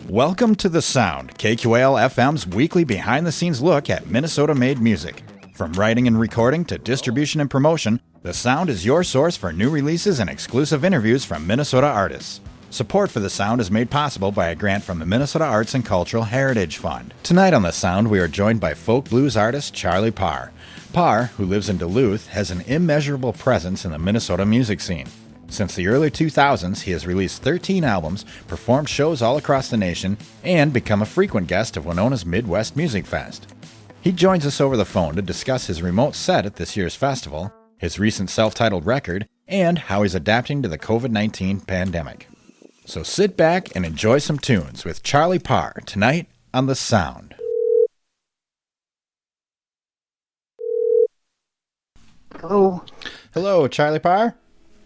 Welcome to The Sound, KQAL FM's weekly behind-the-scenes look at Minnesota-made music. From writing and recording to distribution and promotion, The Sound is your source for new releases and exclusive interviews from Minnesota artists. Support for The Sound is made possible by a grant from the Minnesota Arts and Cultural Heritage Fund. Tonight on The Sound, we are joined by folk blues artist Charlie Parr. Parr, who lives in Duluth, has an immeasurable presence in the Minnesota music scene. Since the early 2000s, he has released 13 albums, performed shows all across the nation, and become a frequent guest of Winona's Midwest Music Fest. He joins us over the phone to discuss his remote set at this year's festival, his recent self-titled record, and how he's adapting to the COVID-19 pandemic. So sit back and enjoy some tunes with Charlie Parr tonight on The Sound. Hello. Hello, Charlie Parr?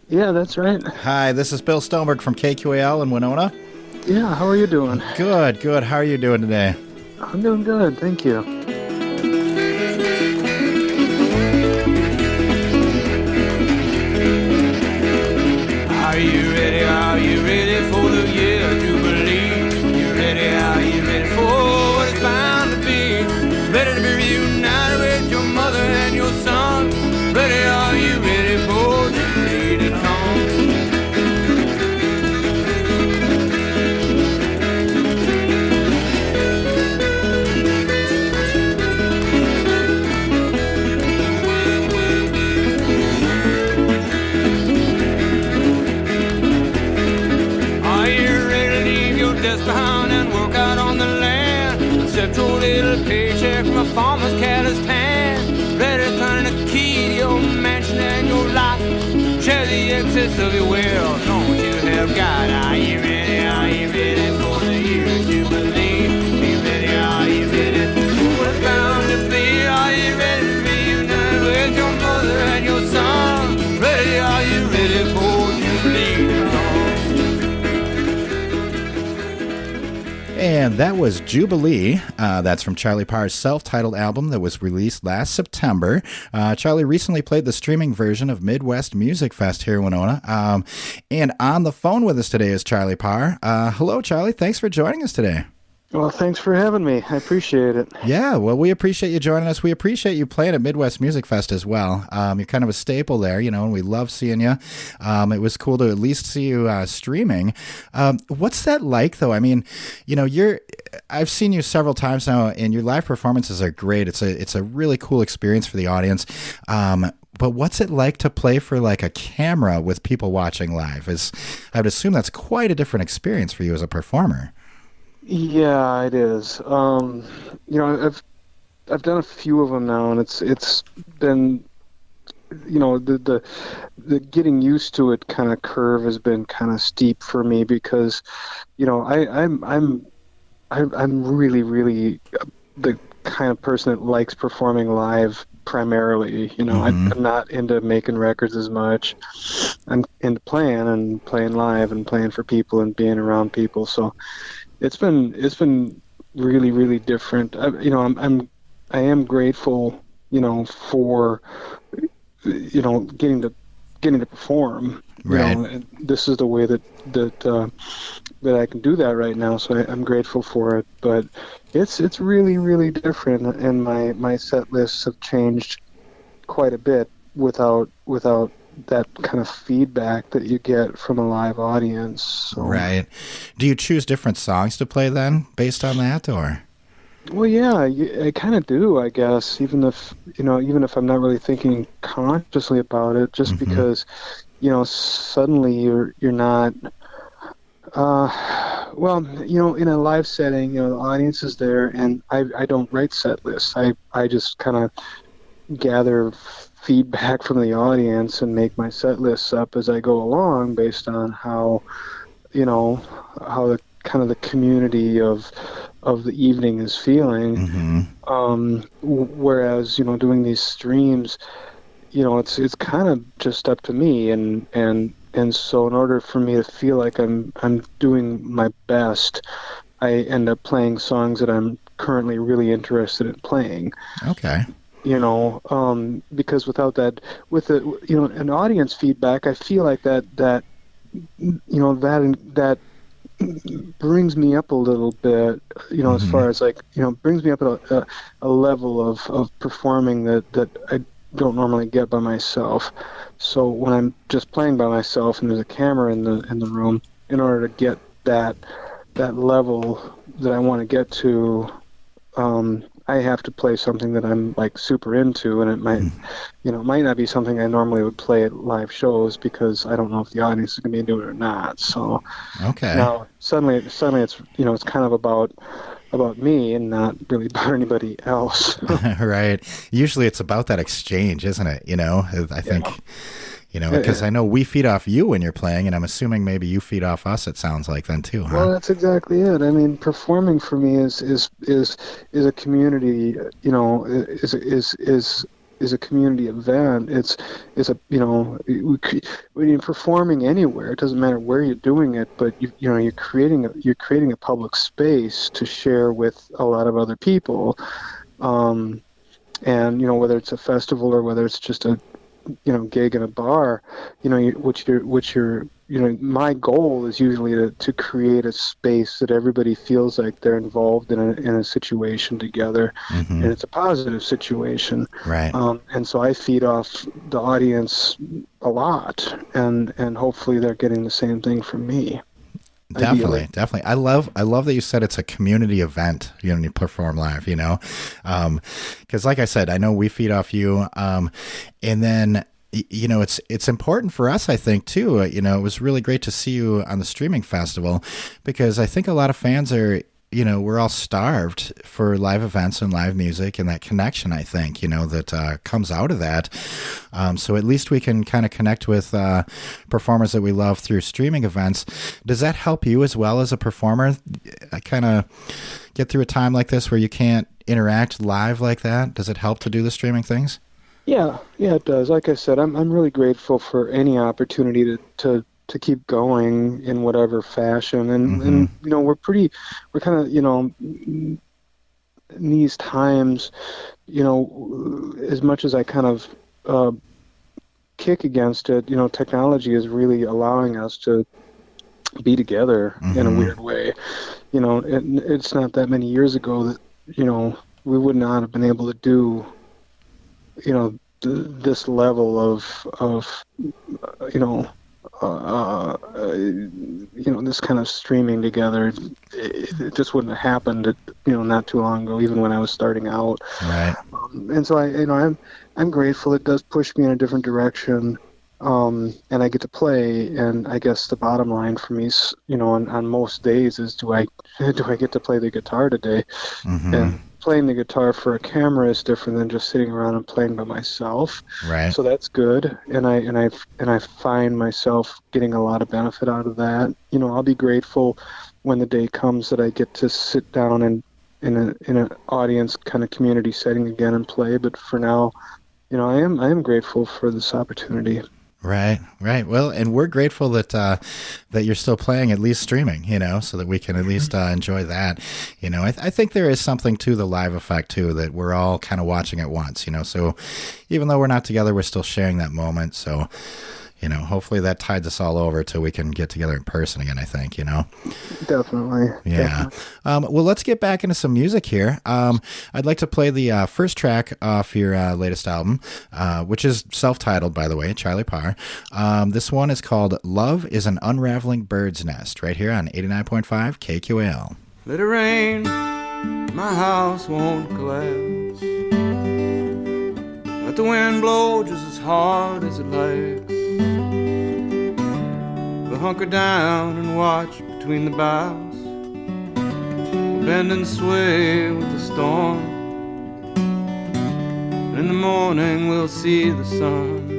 Yeah, that's right. Hi, this is Bill Stoneberg from KQAL in Winona. Yeah, how are you doing? Good. How are you doing today? I'm doing good, thank you. Are you ready for the year of Jubilee? You ready for what it's bound to be? Ready to be reunited with your mother and your son? Are you ready for Jubilee to come? Behind and work out on the land, accept your little paycheck from a farmer's careless hand, ready to turn the key to your mansion and your life, share the excess of your wealth, don't you have God? Are you ready for the year of Jubilee? Are you ready for what's bound to be? Are you ready to be united with your mother and your son? Are you ready for Jubilee? And that was Jubilee. That's from Charlie Parr's self-titled album that was released last September. Charlie recently played the streaming version of Midwest Music Fest here in Winona. And on the phone with us today is Charlie Parr. Hello, Charlie. Thanks for joining us today. Well, thanks for having me. I appreciate it. Yeah, well, we appreciate you joining us. We appreciate you playing at Midwest Music Fest as well. You're kind of a staple there, and we love seeing you. It was cool to at least see you streaming. What's that like, though? I mean, I've seen you several times now, and your live performances are great. It's a really cool experience for the audience. But what's it like to play for like a camera with people watching live? I would assume that's quite a different experience for you as a performer. Yeah, it is. I've done a few of them now, and it's been, the getting used to it kind of curve has been kind of steep for me because, I'm really, really the kind of person that likes performing live primarily. I'm not into making records as much. I'm into playing live and playing for people and being around people. So it's been really, really different. I am grateful, for, getting to perform. Right. And this is the way that I can do that right now. So I'm grateful for it. But it's really, really different. And my set lists have changed quite a bit without that kind of feedback that you get from a live audience. So. Right. Do you choose different songs to play then based on that, or? Well, yeah, I kind of do, I guess, even if I'm not really thinking consciously about it, just because, suddenly you're not, in a live setting, the audience is there, and I don't write set lists. I just kind of gather feedback from the audience and make my set lists up as I go along based on how the kind of the community of the evening is feeling. Whereas doing these streams, it's kind of just up to me, and so in order for me to feel like I'm doing my best, I end up playing songs that I'm currently really interested in playing. Okay. Because without that, with an audience feedback, I feel like that brings me up a little bit, as far as like, brings me up at a level of performing that I don't normally get by myself. So when I'm just playing by myself and there's a camera in the room, in order to get that level that I want to get to, I have to play something that I'm like super into, and it might, it might not be something I normally would play at live shows because I don't know if the audience is going to be into it or not. So now suddenly it's it's kind of about me and not really about anybody else. Right. Usually it's about that exchange, isn't it? I think. Because I know we feed off you when you're playing, and I'm assuming maybe you feed off us. It sounds like then too, huh? Well, that's exactly it. I mean, performing for me is a community. Is a community event. It's a when you're performing anywhere, it doesn't matter where you're doing it, but you're creating a public space to share with a lot of other people, and whether it's a festival or whether it's just a gig in a bar, my goal is usually to create a space that everybody feels like they're involved in a situation together, and it's a positive situation. Right. And so I feed off the audience a lot, and hopefully they're getting the same thing from me. Definitely. I love that you said it's a community event, when you perform live, because like I said, I know we feed off you. And then, it's important for us, I think, too. It was really great to see you on the streaming festival, because I think a lot of fans are, we're all starved for live events and live music and that connection, I think, that comes out of that. So at least we can kind of connect with performers that we love through streaming events. Does that help you as well as a performer? Kind of get through a time like this where you can't interact live like that? Does it help to do the streaming things? Yeah, it does. Like I said, I'm really grateful for any opportunity to keep going in whatever fashion, and we're kind of in these times, as much as I kind of kick against it, technology is really allowing us to be together in a weird way. It's not that many years ago that we would not have been able to do this level of this kind of streaming together. It just wouldn't have happened, not too long ago, even when I was starting out. Right. And so I'm grateful. It does push me in a different direction. And I get to play, and I guess the bottom line for me is, on most days is, do I get to play the guitar today? And playing the guitar for a camera is different than just sitting around and playing by myself. Right. So that's good, and I find myself getting a lot of benefit out of that. I'll be grateful when the day comes that I get to sit down and in an audience kind of community setting again and play. But for now, I am grateful for this opportunity. Right. Well, and we're grateful that that you're still playing, at least streaming, so that we can at least enjoy that. I think there is something to the live effect too, that we're all kind of watching at once. So even though we're not together, we're still sharing that moment. So hopefully that tides us all over till we can get together in person again, I think, Definitely. Yeah. Definitely. Well, let's get back into some music here. I'd like to play the first track off your latest album, which is self-titled, by the way, Charlie Parr. This one is called Love is an Unraveling Bird's Nest, right here on 89.5 KQAL. Let it rain, my house won't collapse. Let the wind blow just as hard as it likes. We'll hunker down and watch between the boughs. We'll bend and sway with the storm. And in the morning we'll see the sun.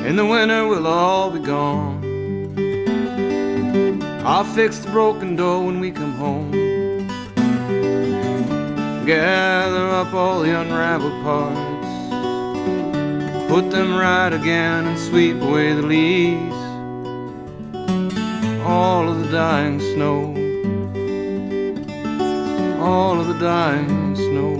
In the winter we'll all be gone. I'll fix the broken door when we come home. Gather up all the unraveled parts, put them right again and sweep away the leaves. All of the dying snow, all of the dying snow.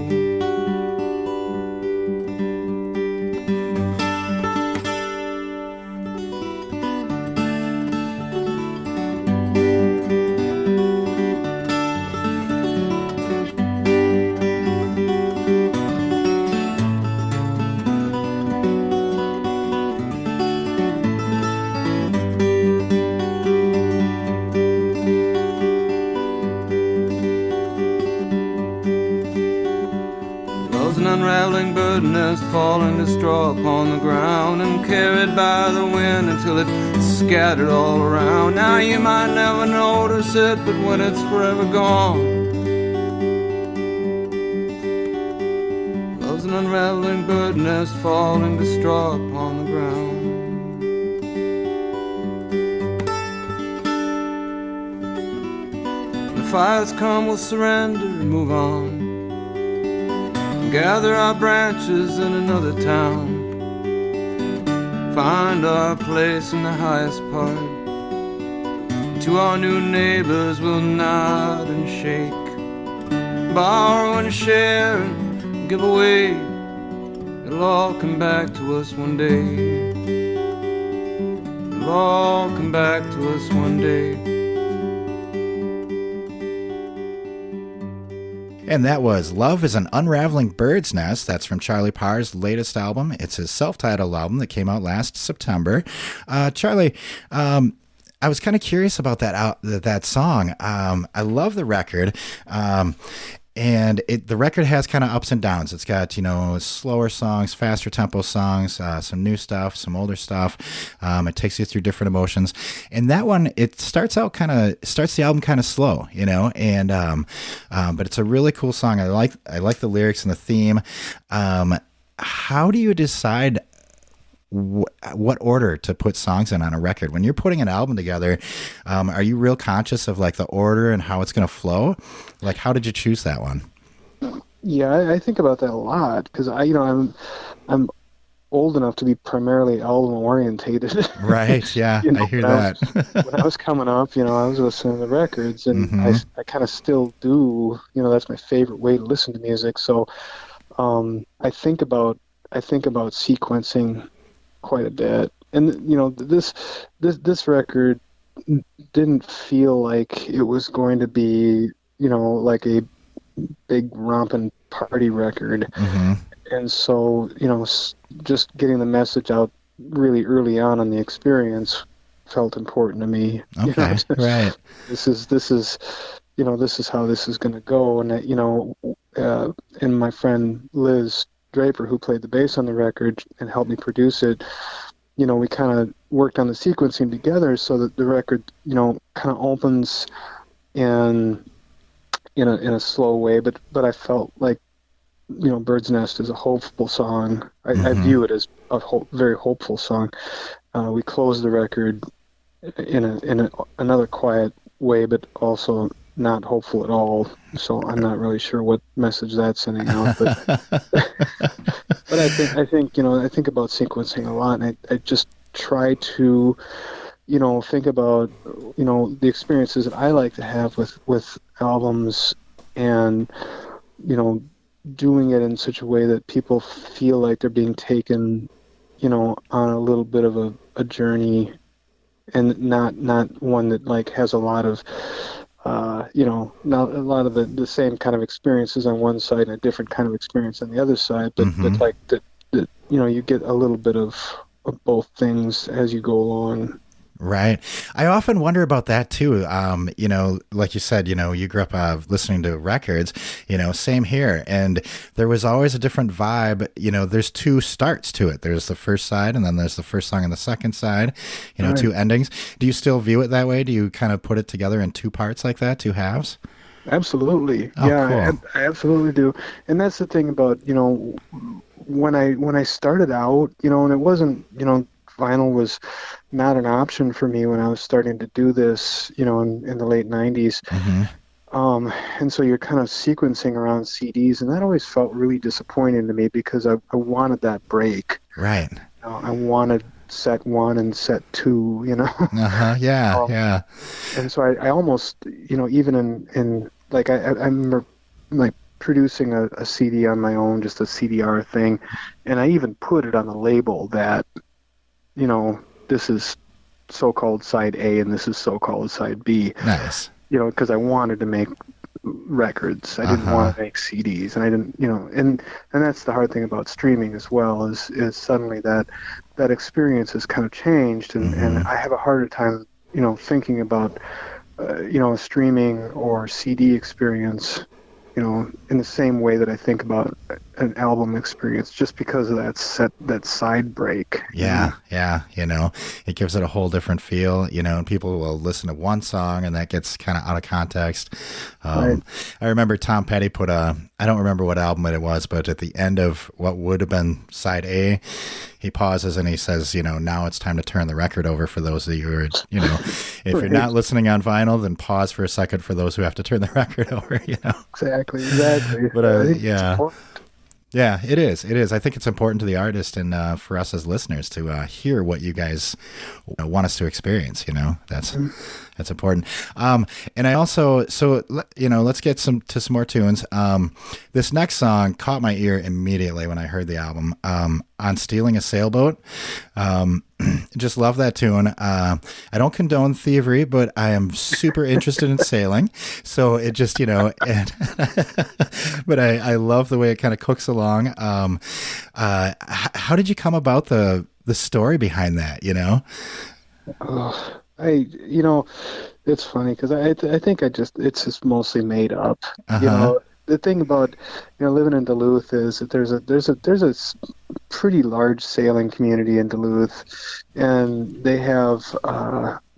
nest falling to straw upon the ground and carried by the wind until it's scattered all around. Now you might never notice it, but when it's forever gone, love's an unraveling bird nest falling to straw upon the ground. When fires come, we'll surrender and move on, gather our branches in another town, find our place in the highest part. To our new neighbors we'll nod and shake, borrow and share and give away. It'll all come back to us one day. It'll all come back to us one day. And that was Love is an Unraveling Bird's Nest. That's from Charlie Parr's latest album. It's his self-titled album that came out last September. Charlie, I was kind of curious about that song. I love the record. And the record has kind of ups and downs. It's got, slower songs, faster tempo songs, some new stuff, some older stuff. It takes you through different emotions. And that one, it starts the album kind of slow, but it's a really cool song. I like the lyrics and the theme. How do you decide what order to put songs in on a record? When you're putting an album together, are you real conscious of like the order and how it's going to flow? Like, how did you choose that one? Yeah, I think about that a lot because I'm old enough to be primarily album orientated. Right. Yeah, I hear that. When I was coming up, I was listening to records, and I kind of still do. That's my favorite way to listen to music. So I think about sequencing quite a bit, and this record didn't feel like it was going to be like a big romping party record. And so just getting the message out really early on in the experience felt important to me. Okay. Right. This is how this is going to go. And and my friend Liz Draper, who played the bass on the record and helped me produce it, we kind of worked on the sequencing together so that the record, kind of opens in a slow way, but I felt like, Bird's Nest is a hopeful song. I view it as a very hopeful song. We close the record in another quiet way, but also not hopeful at all. So I'm not really sure what message that's sending out. But but I think I think about sequencing a lot, and I just try to think about the experiences that I like to have with albums, and doing it in such a way that people feel like they're being taken on a little bit of a journey, and not one that like has a lot of not a lot of the same kind of experiences on one side and a different kind of experience on the other side, but like that you get a little bit of both things as you go along. Right. I often wonder about that too. Like you said, you grew up listening to records, same here. And there was always a different vibe. There's two starts to it. There's the first side, and then there's the first song and the second side, right. Two endings. Do you still view it that way? Do you kind of put it together in two parts like that, two halves? Absolutely. Oh, yeah, cool. I absolutely do. And that's the thing about, when I started out, and it wasn't, vinyl was not an option for me when I was starting to do this, in the late 90s. And so you're kind of sequencing around CDs, and that always felt really disappointing to me because I wanted that break. Right. I wanted set one and set two, Yeah, yeah. And so I almost, even in like, I remember like producing a CD on my own, just a CDR thing, and I even put it on the label that, this is so-called side A and this is so-called side B. Nice. Because I wanted to make records. I didn't want to make CDs, and I didn't, and that's the hard thing about streaming as well, is suddenly that experience has kind of changed, and I have a harder time, thinking about, a streaming or CD experience, in the same way that I think about an album experience, just because of that side break. Yeah. It gives it a whole different feel, and people will listen to one song and that gets kind of out of context. Right. I remember Tom Petty put I don't remember what album it was, but at the end of what would have been side A, he pauses and he says, now it's time to turn the record over for those of you who are, if Right. you're not listening on vinyl, then pause for a second for those who have to turn the record over, Exactly. But I think it's yeah. important. Yeah, it is. I think it's important to the artist and for us as listeners to hear what you guys want us to experience. That's important. And I also, let's get some more tunes. This next song caught my ear immediately when I heard the album. On Stealing a Sailboat. Just love that tune. I don't condone thievery, but I am super interested in sailing. So it just, but I love the way it kind of cooks along. How did you come about the story behind that, Oh, it's funny because I think it's just mostly made up. Uh-huh. The thing about living in Duluth is that there's a pretty large sailing community in Duluth, and they have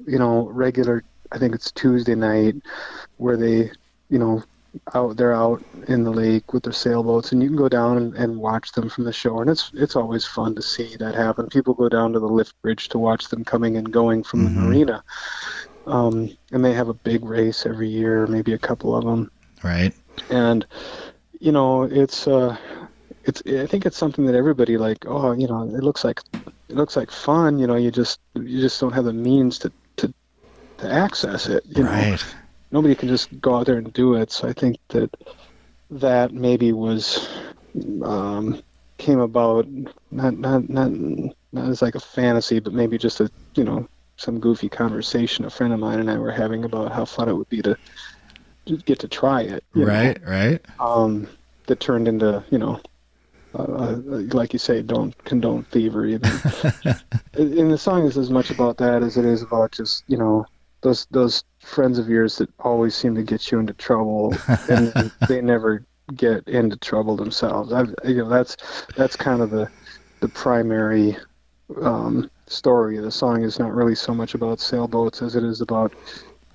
regular, I think it's Tuesday night, where they they're out in the lake with their sailboats, and you can go down and watch them from the shore, and it's always fun to see that happen. People go down to the lift bridge to watch them coming and going from the marina, and they have a big race every year, maybe a couple of them. Right. And it's I think it's something that everybody it looks like fun. You just don't have the means to access it. Right. Nobody can just go out there and do it. So I think that maybe was came about not as like a fantasy, but maybe just some goofy conversation a friend of mine and I were having about how fun it would be to get to try it. Right. That turned into like you say, don't condone thievery. And the song is as much about that as it is about just those friends of yours that always seem to get you into trouble, and they never get into trouble themselves. That's kind of the primary story of the song. Is not really so much about sailboats as it is about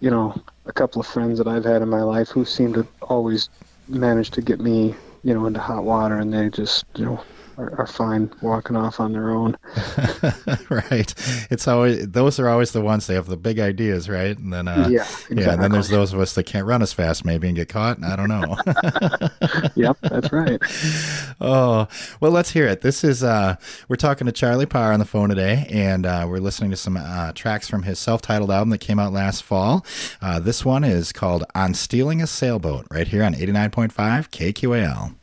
a couple of friends that I've had in my life who seem to always manage to get me into hot water, and they just are fine walking off on their own. Right. Those are always the ones, they have the big ideas, right? And then exactly. And then there's those of us that can't run as fast maybe and get caught. I don't know. Yep, that's right. Oh, well, let's hear it. This is we're talking to Charlie Parr on the phone today, and we're listening to some tracks from his self-titled album that came out last fall. This one is called On Stealing a Sailboat, right here on 89.5 KQAL.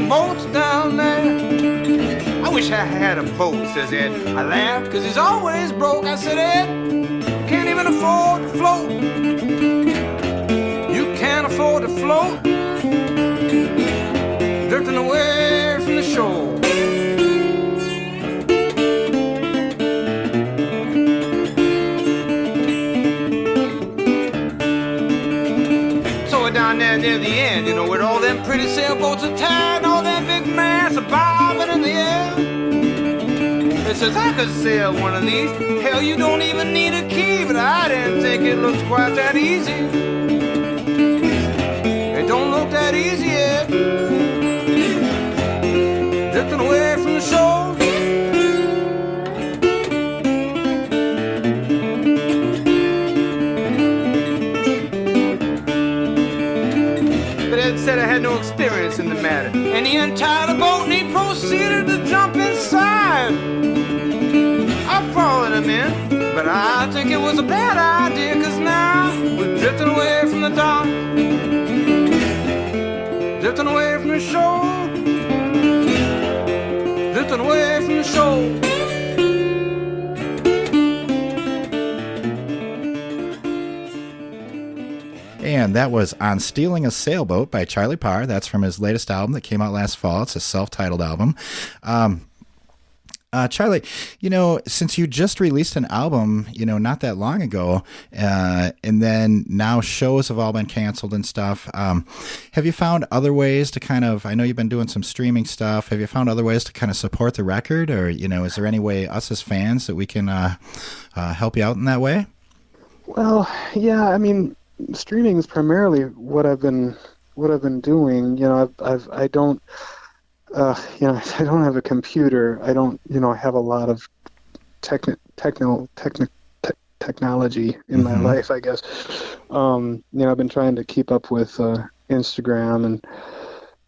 Boats down there. I wish I had a boat, says Ed. I laughed, cause he's always broke. I said, Ed, can't even afford to float. You can't afford to float. Drifting away from the shore. So we're down there near the end, where all them pretty sailboats are tied, and all them big masts are bobbing in the air. It says I could sail one of these. Hell, you don't even need a key, but I didn't think it looked quite that easy. It don't look that easy yet. Drifting away from the shore. Said I had no experience in the matter, and he untied the boat and he proceeded to jump inside. I followed him in, but I think it was a bad idea, cause now we're drifting away from the dock, drifting away from the shore, drifting away from the shore. And And that was On Stealing a Sailboat by Charlie Parr. That's from his latest album that came out last fall. It's a self-titled album. Charlie, since you just released an album, not that long ago, and then now shows have all been canceled and stuff, have you found other ways to I know you've been doing some streaming stuff, have you found other ways to kind of support the record, or, is there any way us as fans that we can help you out in that way? Well, yeah, I mean, streaming is primarily what I've been doing. I don't have a computer. I don't, have a lot of technology in my life, I guess. I've been trying to keep up with Instagram, and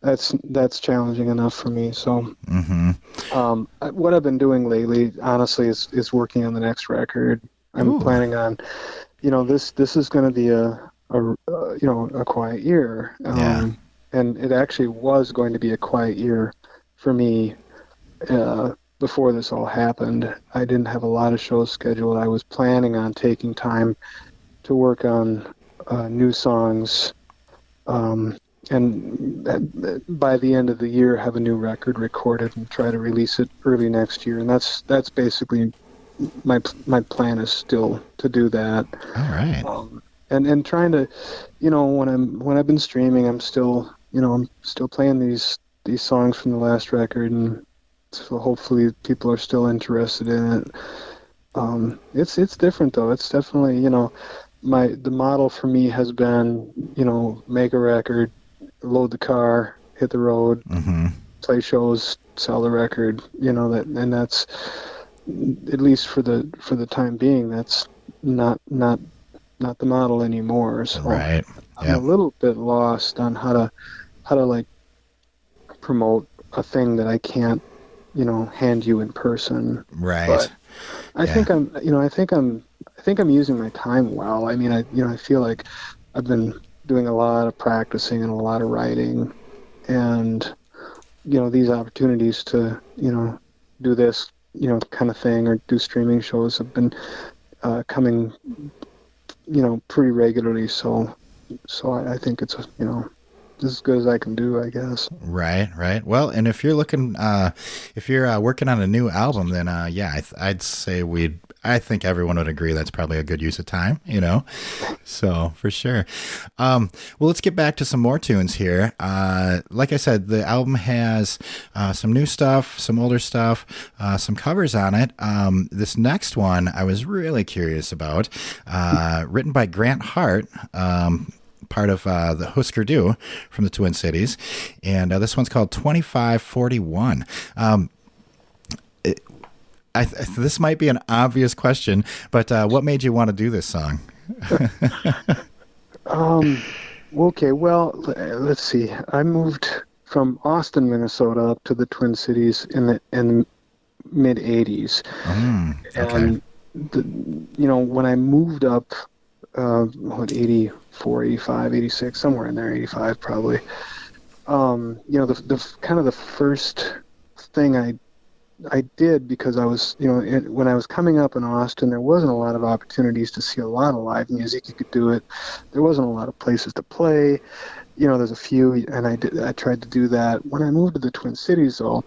that's challenging enough for me. So, what I've been doing lately, honestly, is working on the next record. I'm planning on, this is going to be a quiet year. And it actually was going to be a quiet year for me before this all happened. I didn't have a lot of shows scheduled. I was planning on taking time to work on new songs, and by the end of the year have a new record recorded and try to release it early next year. And that's basically my plan is still to do that. All right. And trying to, when I've been streaming, I'm still playing these songs from the last record, and so hopefully people are still interested in it. It's different though. It's definitely, the model for me has been, make a record, load the car, hit the road, play shows, sell the record, and that's, at least for the time being, that's not the model anymore. So right. I'm a little bit lost on how to like promote a thing that I can't, hand you in person. Right. But I think I'm using my time well. I mean, I feel like I've been doing a lot of practicing and a lot of writing, and these opportunities to do this kind of thing or do streaming shows have been coming pretty regularly. So I think it's as good as I can do, I guess. Right. Well, and if you're looking, if you're working on a new album, then I'd say I think everyone would agree that's probably a good use of time, So for sure. Well, let's get back to some more tunes here. Like I said, the album has some new stuff, some older stuff, some covers on it. This next one I was really curious about, written by Grant Hart, part of the Husker Du from the Twin Cities, and this one's called 2541. This might be an obvious question, but what made you want to do this song? Okay, well, let's see. I moved from Austin, Minnesota, up to the Twin Cities in the mid '80s, and when I moved up, 84, 85, 86, somewhere in there, 85 probably. The kind of the first thing I did, because I was, when I was coming up in Austin, there wasn't a lot of opportunities to see a lot of live music. You could do it. There wasn't a lot of places to play. There's a few, and I tried to do that. When I moved to the Twin Cities, though,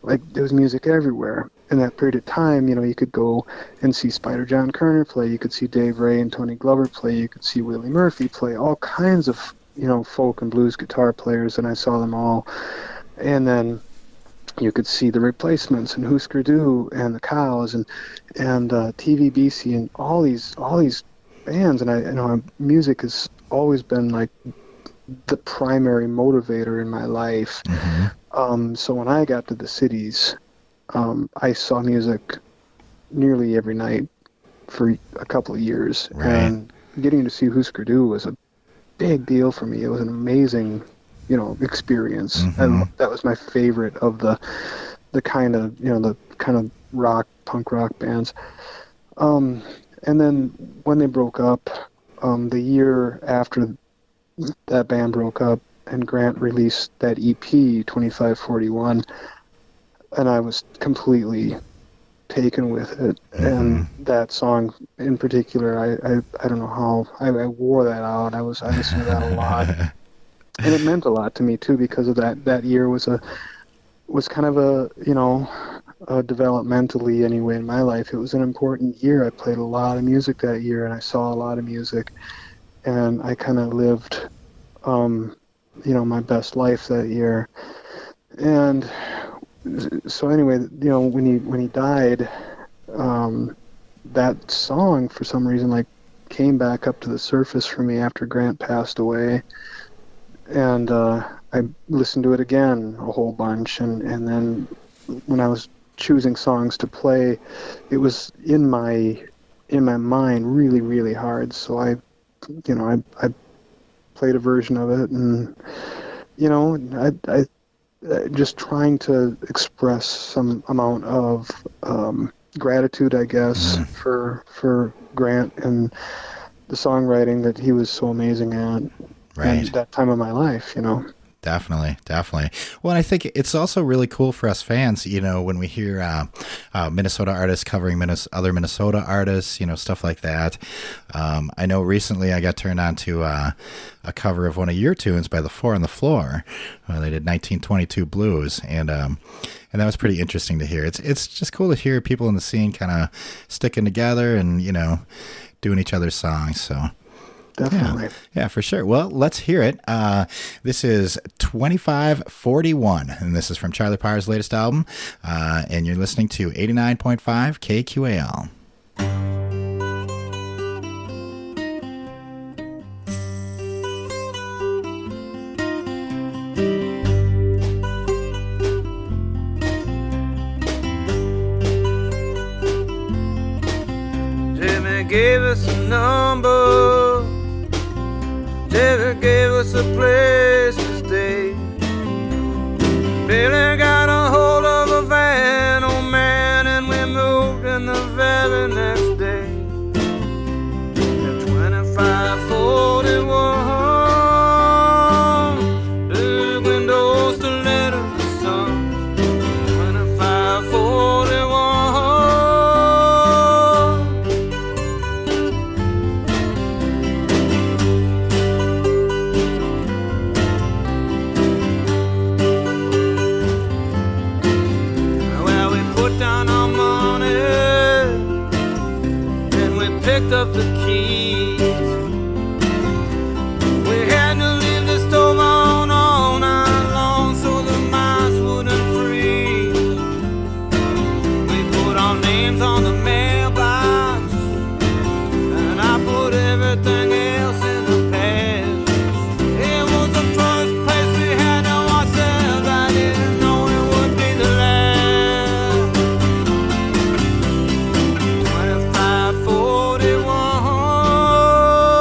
there was music everywhere. In that period of time, you could go and see Spider John Kerner play. You could see Dave Ray and Tony Glover play. You could see Willie Murphy play. All kinds of, folk and blues guitar players, and I saw them all. And then you could see the Replacements and Husker Du and the Cows and TVBC and all these bands. And I music has always been like the primary motivator in my life. So when I got to the cities, I saw music nearly every night for a couple of years. Right. And getting to see Husker Du was a big deal for me. It was an amazing, experience. And that was my favorite of the kind of, the kind of punk rock bands. And then when they broke up, the year after that band broke up and Grant released that EP, 2541, and I was completely taken with it. And that song in particular, I don't know how I wore that out. I listened to that a lot, and it meant a lot to me too, because of that year was kind of a, developmentally anyway in my life, it was an important year. I played a lot of music that year, and I saw a lot of music, and I kind of lived my best life that year. And so anyway, when he died, that song for some reason came back up to the surface for me after Grant passed away, and I listened to it again a whole bunch, and then when I was choosing songs to play, it was in my mind really, really hard. So I played a version of it, and I just trying to express some amount of gratitude, I guess, for Grant and the songwriting that he was so amazing at at that time of my life, Definitely. Well, and I think it's also really cool for us fans, when we hear Minnesota artists covering other Minnesota artists, stuff like that. I know recently I got turned on to a cover of one of your tunes by the Four on the Floor. They did 1922 Blues, and that was pretty interesting to hear. It's just cool to hear people in the scene kind of sticking together and, doing each other's songs, so... Definitely. Yeah, for sure. Well, let's hear it. This is 2541, and this is from Charlie Parr's latest album, and you're listening to 89.5 KQAL. Jimmy gave us a number. Jerry gave us a place to stay. Billy got a hold of a van, oh man, and we moved in the very next day. At 2541, big windows to let in the sun. 2541. Picked up the keys. We had to leave the stove on all night long so the mice wouldn't freeze. We put our names on the mailbox, and I put everything else in the past. It was the first place we had to ourselves. I didn't know it would be the last.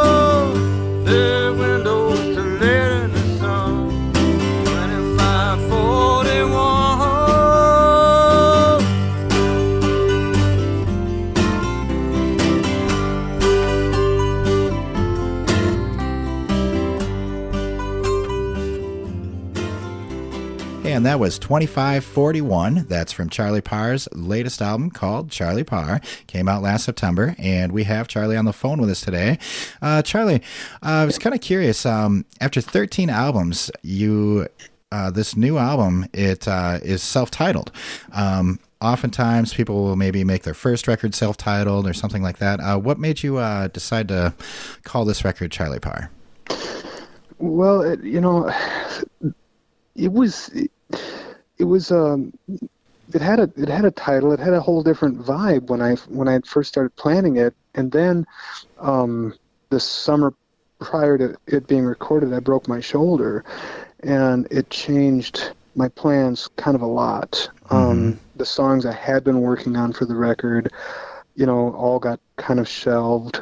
2541, big windows to let in the sun. 2541. And that was 2541. That's from Charlie Parr's latest album called Charlie Parr. Came out last September, and we have Charlie on the phone with us today. Charlie, I was kind of curious. After 13 albums, this new album, it is self-titled. Oftentimes, people will maybe make their first record self-titled or something like that. What made you decide to call this record Charlie Parr? Well, it had a title. It had a whole different vibe when I first started planning it, and then the summer prior to it being recorded, I broke my shoulder, and it changed my plans kind of a lot. The songs I had been working on for the record, all got kind of shelved.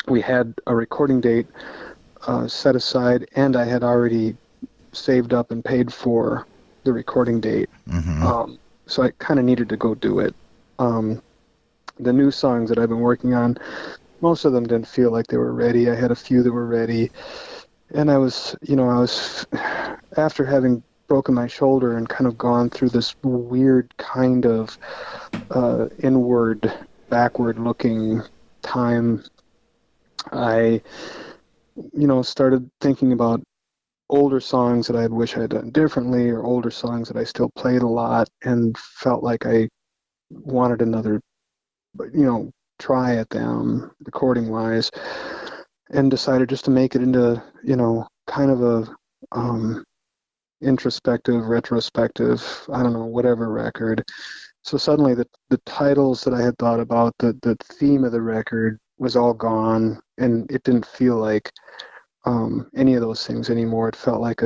We had a recording date set aside, and I had already saved up and paid for the recording date. So I kind of needed to go do it. The new songs that I've been working on, most of them didn't feel like they were ready. I had a few that were ready, and I was after having broken my shoulder and kind of gone through this weird kind of inward, backward-looking time, I, started thinking about older songs that I wish I had done differently, or older songs that I still played a lot, and felt like I wanted another, try at them recording-wise, and decided just to make it into, kind of a introspective, retrospective, I don't know, whatever record. So suddenly the titles that I had thought about, the theme of the record was all gone, and it didn't feel like any of those things anymore. It felt like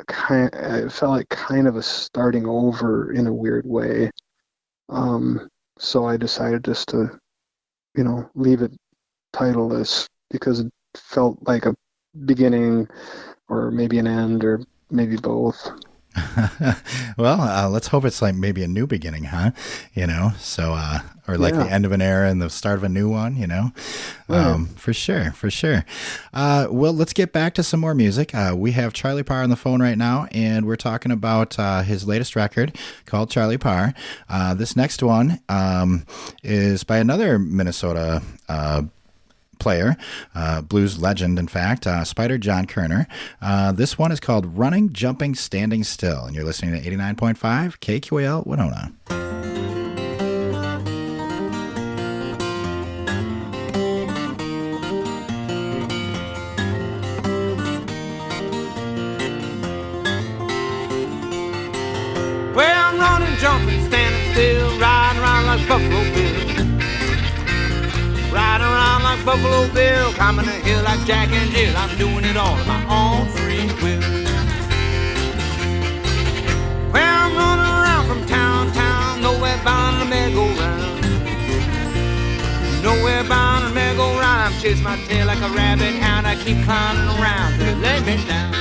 kind of a starting over in a weird way. So I decided just to, leave it titleless, because it felt like a beginning, or maybe an end, or maybe both. Well, let's hope it's like maybe a new beginning, huh? So, or like the end of an era and the start of a new one, Right. For sure. Well, let's get back to some more music. We have Charlie Parr on the phone right now, and we're talking about his latest record called Charlie Parr. This next one is by another Minnesota player, blues legend, in fact, Spider John Kerner. This one is called Running, Jumping, Standing Still, and you're listening to 89.5 KQAL Winona. Well, I'm running, jumping, standing still, riding around like Buffalo Bill. Riding around like Buffalo Bill, climbing a hill like Jack and Jill. I'm doing it all of my own free will. Well, I'm running around from town to town, nowhere bound in a merry-go-round. Nowhere bound in a merry-go-round. I'm chasing my tail like a rabbit hound. I keep climbing around till it lay me down.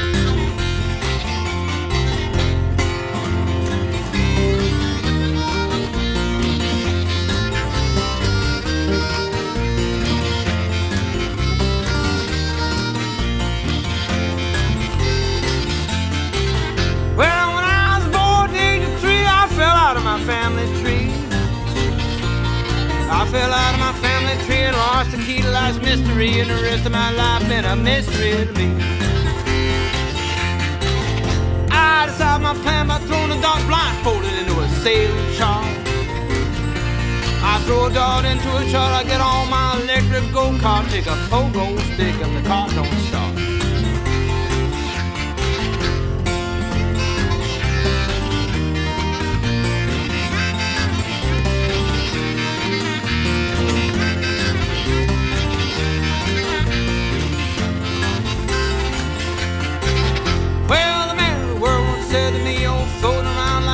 Family tree. I fell out of my family tree and lost the key to life's mystery, and the rest of my life been a mystery to me. I decided my plan by throwing a dart blindfolded into a sailing shawl. I throw a dart into a chart, I get on my electric go-kart, take a pogo stick and the car don't start. Floating around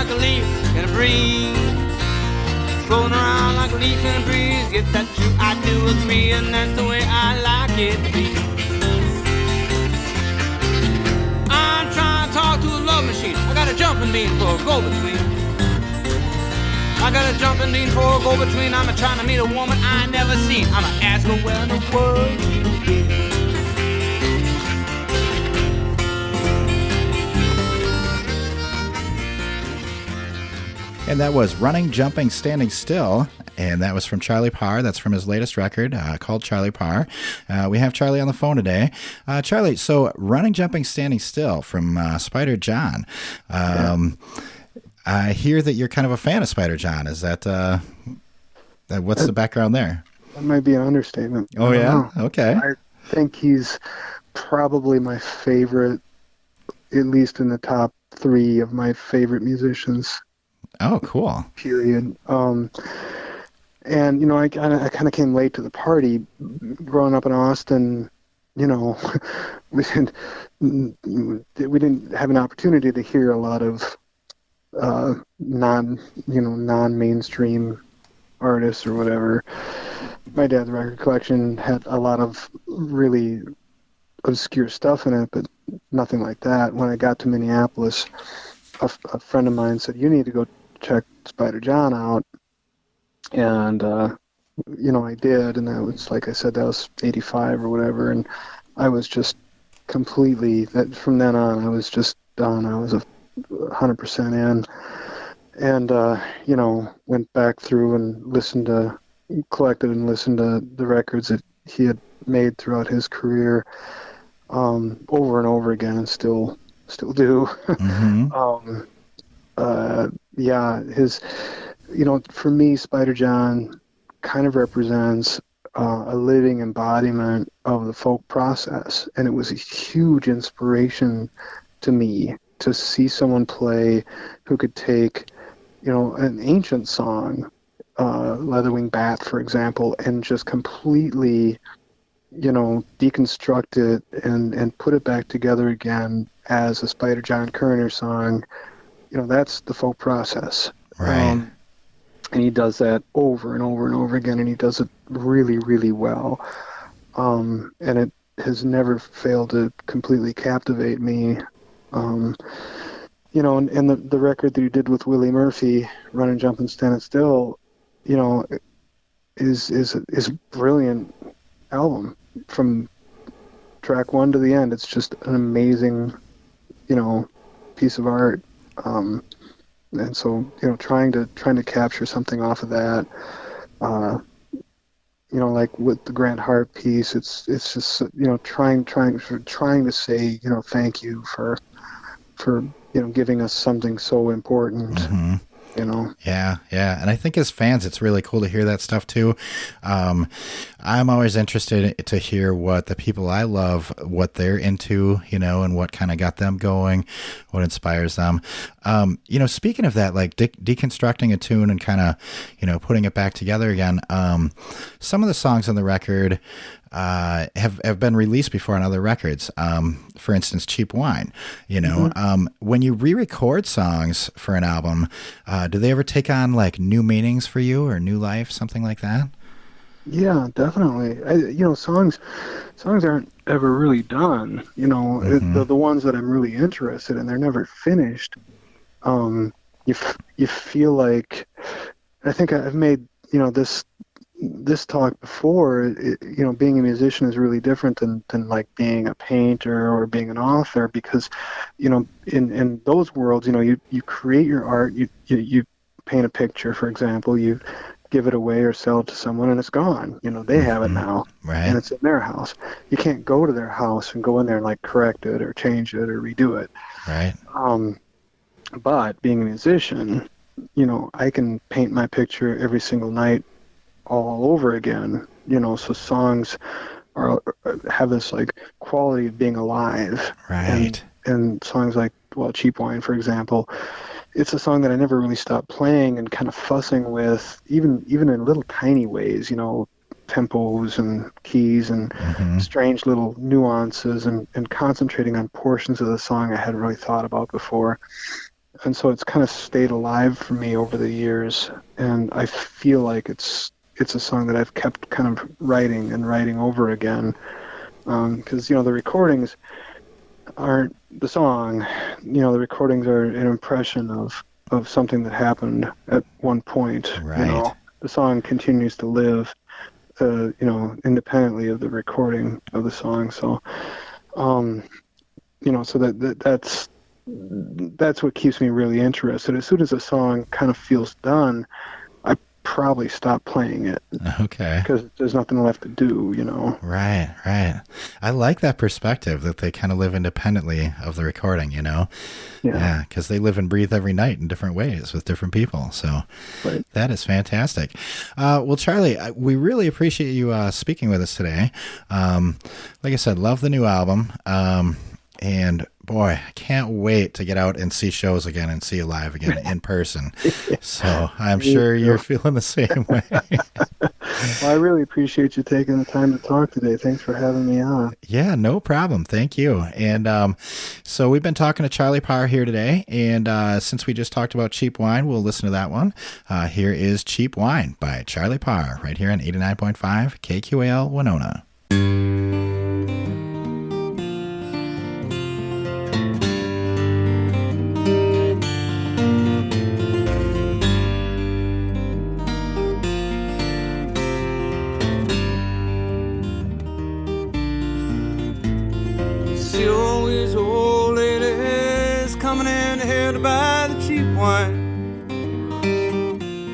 like a leaf in a breeze. Get that true, I do agree, and that's the way I like it to be. I'm trying to talk to a love machine. I got a jumping bean for a go-between. I got a jumping bean for a go-between. I'm trying to meet a woman I never seen. I'm ask her where in the world you been. And that was Running, Jumping, Standing Still, and that was from Charlie Parr. That's from his latest record called Charlie Parr. We have Charlie on the phone today. Charlie, so Running, Jumping, Standing Still from Spider John. I hear that you're kind of a fan of Spider John. Is that, what's the background there? That might be an understatement. Oh, yeah? Okay. I think he's probably my favorite, at least in the top 3 of my favorite musicians. Oh, cool. Period. And I kind of came late to the party. Growing up in Austin, we didn't have an opportunity to hear a lot of non-mainstream artists or whatever. My dad's record collection had a lot of really obscure stuff in it, but nothing like that. When I got to Minneapolis, a friend of mine said, "You need to go check Spider John out," and I did, and that was, like I said, that was 85 or whatever, and I was just completely, that from then on I was just done. I was a 100% in. And, went back through and collected and listened to the records that he had made throughout his career, over and over again, and still do. Mm-hmm. For me, Spider John kind of represents a living embodiment of the folk process, and it was a huge inspiration to me to see someone play who could take, an ancient song, Leatherwing Bat, for example, and just completely, deconstruct it and put it back together again as a Spider John Kerner song. That's the folk process. Right. And he does that over and over and over again, and he does it really, really well. And it has never failed to completely captivate me. And the record that he did with Willie Murphy, Runnin', Jumpin', Standin' Still, is a brilliant album from track one to the end. It's just an amazing, piece of art. And so, trying to capture something off of that, like with the Grant Hart piece, it's just, trying to say, thank you for giving us something so important. Mm-hmm. Yeah. And I think as fans, it's really cool to hear that stuff too. I'm always interested to hear what the people I love, what they're into, and what kind of got them going, what inspires them. Speaking of that, like deconstructing a tune and kind of, putting it back together again. Some of the songs on the record, have been released before on other records. For instance, Cheap Wine, when you re-record songs for an album, do they ever take on like new meanings for you or new life, something like that? Yeah, definitely. Songs aren't ever really done, the ones that I'm really interested in, they're never finished. You feel like, I think I've made, this talk before, being a musician is really different than like being a painter or being an author, because, in those worlds, you create your art, you paint a picture, for example, you give it away or sell it to someone and it's gone. They have it now, right, and it's in their house. You can't go to their house and go in there and like correct it or change it or redo it. Right. But being a musician, I can paint my picture every single night all over again, so songs have this like quality of being alive. Right. And songs like, Cheap Wine, for example, it's a song that I never really stopped playing and kind of fussing with, even in little tiny ways, tempos and keys and strange little nuances, and concentrating on portions of the song I hadn't really thought about before. And so it's kind of stayed alive for me over the years, and I feel like it's a song that I've kept kind of writing over again, because the recordings aren't the song. The recordings are an impression of something that happened at one point. Right. The song continues to live, independently of the recording of the song. So, so that's what keeps me really interested. As soon as a song kind of feels done, I probably stop playing it. Okay. Because there's nothing left to do, Right. I like that perspective that they kind of live independently of the recording, Yeah, because they live and breathe every night in different ways with different people. So right. That is fantastic. Well, Charlie, we really appreciate you speaking with us today. Like I said, love the new album. And boy, I can't wait to get out and see shows again and see you live again in person. So I'm sure you're feeling the same way. Well, I really appreciate you taking the time to talk today. Thanks for having me on. Yeah, no problem. Thank you. And so we've been talking to Charlie Parr here today. And since we just talked about Cheap Wine, we'll listen to that one. Here is Cheap Wine by Charlie Parr right here on 89.5 KQAL Winona. coming in here to buy the cheap wine.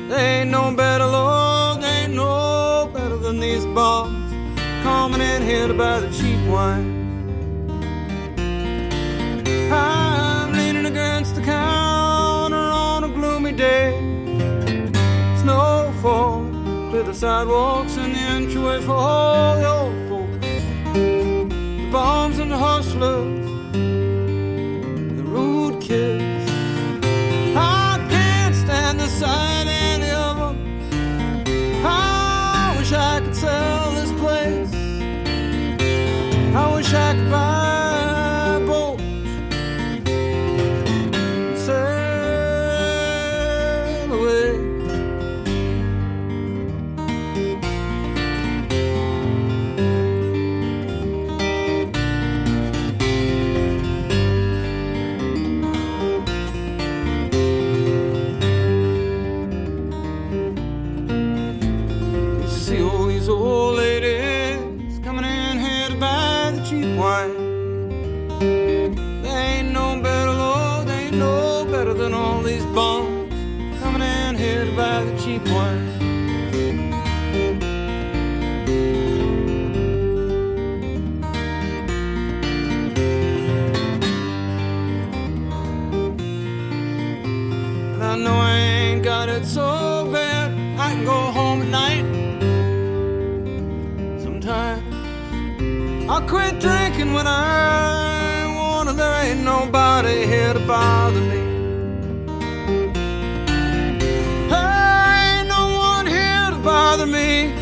They ain't no better, Lord, they ain't no better than these bombs, coming in here to buy the cheap wine. I'm leaning against the counter on a gloomy day. Snow falling, clear the sidewalks and the entryway for all the old folks. The bombs and the hustlers, the rude kids. I can't stand the sight any of them. I wish I could sell this place. I wish I could buy boats and sail away. See all these old ladies coming in here to buy the cheap wine. They ain't no better, Lord, they ain't no better than all these bums coming in here to buy the cheap wine. And I know I ain't got it so bad, I can go home at night. I'll quit drinking when I want, and there ain't nobody here to bother me. There ain't no one here to bother me.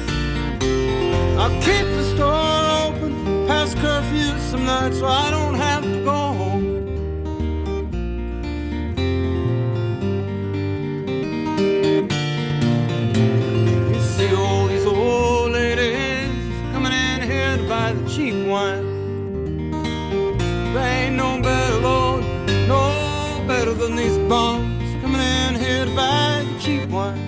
I'll keep the store open past curfew some nights so I don't have to go home. You see all these old ladies coming in here to buy the cheap wine. There ain't no better, Lord, no better than these bums coming in here to buy the cheap wine.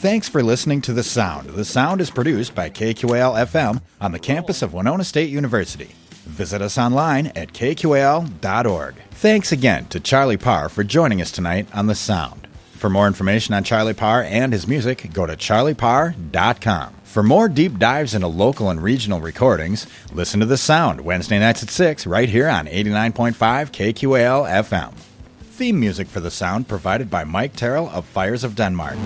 Thanks for listening to The Sound. The Sound is produced by KQAL FM on the campus of Winona State University. Visit us online at kqal.org. Thanks again to Charlie Parr for joining us tonight on The Sound. For more information on Charlie Parr and his music, go to charlieparr.com. For more deep dives into local and regional recordings, listen to The Sound Wednesday nights at 6 right here on 89.5 KQAL FM. Theme music for The Sound provided by Mike Terrell of Fires of Denmark.